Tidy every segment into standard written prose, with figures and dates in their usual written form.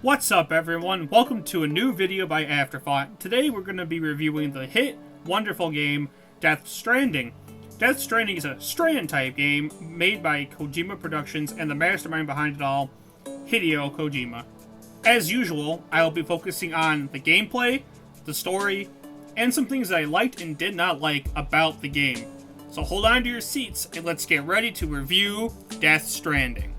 What's up everyone, welcome to a new video by Afterfought. Today we're going to be reviewing the hit, wonderful game, Death Stranding. Death Stranding is a Strand type game made by Kojima Productions and the mastermind behind it all, Hideo Kojima. As usual, I will be focusing on the gameplay, the story, and some things that I liked and did not like about the game. So hold on to your seats and let's get ready to review Death Stranding.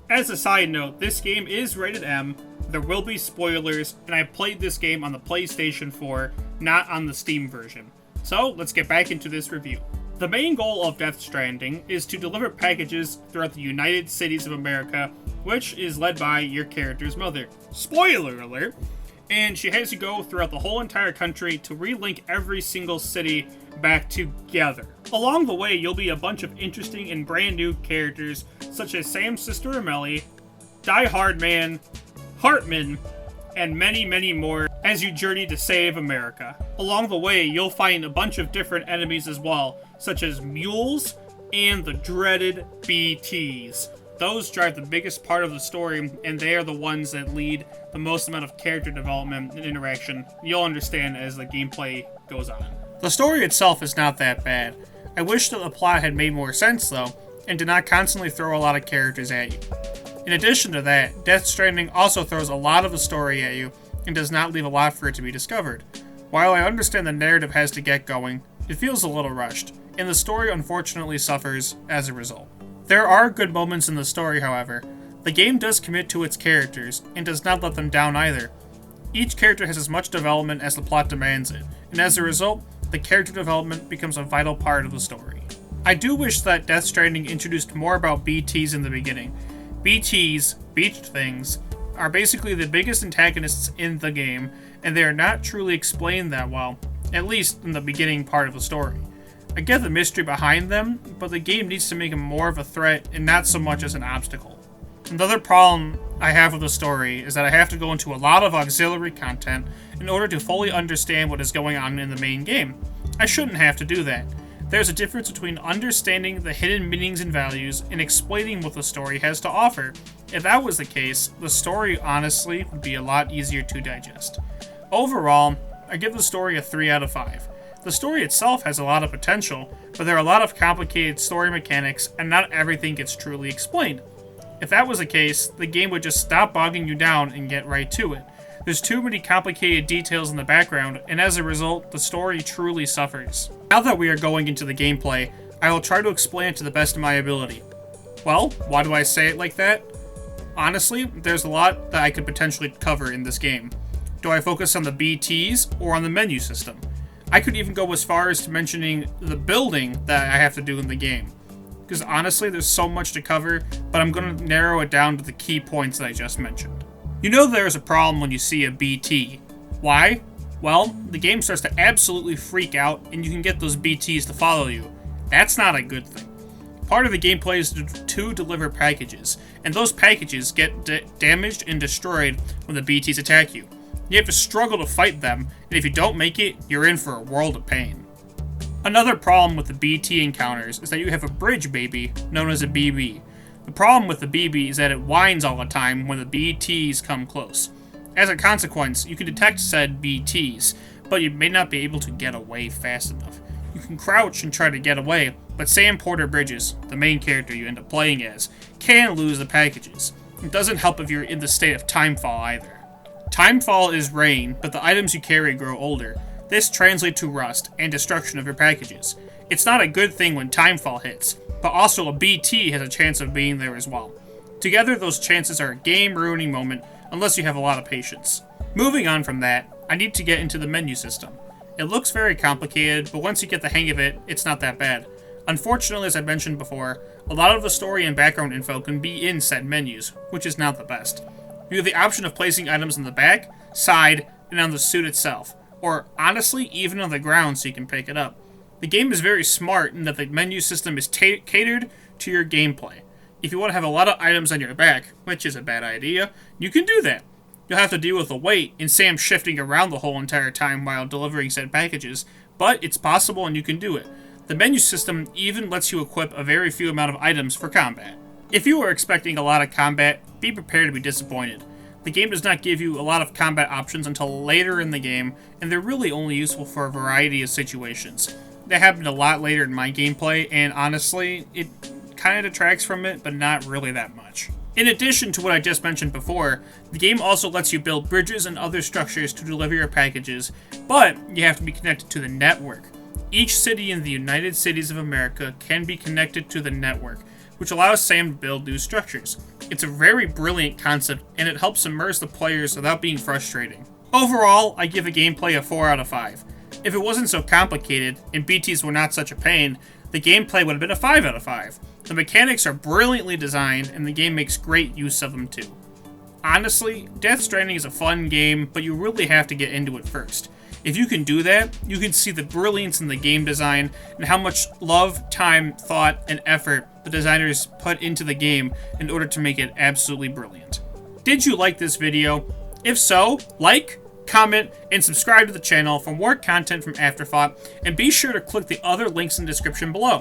As a side note, this game is rated M, there will be spoilers, and I played this game on the PlayStation 4, not on the Steam version. So let's get back into this review. The main goal of Death Stranding is to deliver packages throughout the United States of America, which is led by your character's mother. Spoiler alert! And she has you go throughout the whole entire country to relink every single city back together. Along the way, you'll be a bunch of interesting and brand new characters, such as Sam's sister Amelie, Die Hard Man, Hartman, and many, many more as you journey to save America. Along the way, you'll find a bunch of different enemies as well, such as mules and the dreaded BTs. Those drive the biggest part of the story, and they are the ones that lead the most amount of character development and interaction. You'll understand as the gameplay goes on. The story itself is not that bad. I wish that the plot had made more sense though, and did not constantly throw a lot of characters at you. In addition to that, Death Stranding also throws a lot of the story at you, and does not leave a lot for it to be discovered. While I understand the narrative has to get going, it feels a little rushed, and the story unfortunately suffers as a result. There are good moments in the story, however. The game does commit to its characters, and does not let them down either. Each character has as much development as the plot demands it, and as a result, the character development becomes a vital part of the story. I do wish that Death Stranding introduced more about BTs in the beginning. BTs, beached things, are basically the biggest antagonists in the game, and they are not truly explained that well, at least in the beginning part of the story. I get the mystery behind them, but the game needs to make them more of a threat and not so much as an obstacle. Another problem I have with the story is that I have to go into a lot of auxiliary content in order to fully understand what is going on in the main game. I shouldn't have to do that. There's a difference between understanding the hidden meanings and values and explaining what the story has to offer. If that was the case, the story honestly would be a lot easier to digest. Overall, I give the story a 3 out of 5. The story itself has a lot of potential, but there are a lot of complicated story mechanics and not everything gets truly explained. If that was the case, the game would just stop bogging you down and get right to it. There's too many complicated details in the background, and as a result, the story truly suffers. Now that we are going into the gameplay, I will try to explain it to the best of my ability. Well, why do I say it like that? Honestly, there's a lot that I could potentially cover in this game. Do I focus on the BTs or on the menu system? I could even go as far as to mentioning the building that I have to do in the game. Because honestly, there's so much to cover, but I'm going to narrow it down to the key points that I just mentioned. You know there's a problem when you see a BT. Why? Well, the game starts to absolutely freak out, and you can get those BTs to follow you. That's not a good thing. Part of the gameplay is to deliver packages, and those packages get damaged and destroyed when the BTs attack you. You have to struggle to fight them, and if you don't make it, you're in for a world of pain. Another problem with the BT encounters is that you have a bridge baby, known as a BB. The problem with the BB is that it whines all the time when the BTs come close. As a consequence, you can detect said BTs, but you may not be able to get away fast enough. You can crouch and try to get away, but Sam Porter Bridges, the main character you end up playing as, can lose the packages. It doesn't help if you're in the state of timefall either. Timefall is rain, but the items you carry grow older. This translates to rust and destruction of your packages. It's not a good thing when timefall hits, but also a BT has a chance of being there as well. Together, those chances are a game-ruining moment unless you have a lot of patience. Moving on from that, I need to get into the menu system. It looks very complicated, but once you get the hang of it, it's not that bad. Unfortunately, as I mentioned before, a lot of the story and background info can be in said menus, which is not the best. You have the option of placing items on the back, side, and on the suit itself, or honestly, even on the ground so you can pick it up. The game is very smart in that the menu system is catered to your gameplay. If you want to have a lot of items on your back, which is a bad idea, you can do that. You'll have to deal with the weight and Sam shifting around the whole entire time while delivering said packages, but it's possible and you can do it. The menu system even lets you equip a very few amount of items for combat. If you are expecting a lot of combat, be prepared to be disappointed. The game does not give you a lot of combat options until later in the game, and they're really only useful for a variety of situations. That happened a lot later in my gameplay, and honestly, it kind of detracts from it, but not really that much. In addition to what I just mentioned before, the game also lets you build bridges and other structures to deliver your packages, but you have to be connected to the network. Each city in the United Cities of America can be connected to the network, which allows Sam to build new structures. It's a very brilliant concept, and it helps immerse the players without being frustrating. Overall, I give the gameplay a 4 out of 5. If it wasn't so complicated, and BTs were not such a pain, the gameplay would have been a 5 out of 5. The mechanics are brilliantly designed, and the game makes great use of them too. Honestly, Death Stranding is a fun game, but you really have to get into it first. If you can do that, you can see the brilliance in the game design and how much love, time, thought, and effort the designers put into the game in order to make it absolutely brilliant. Did you like this video? If so, like, comment, and subscribe to the channel for more content from Afterfought, and be sure to click the other links in the description below.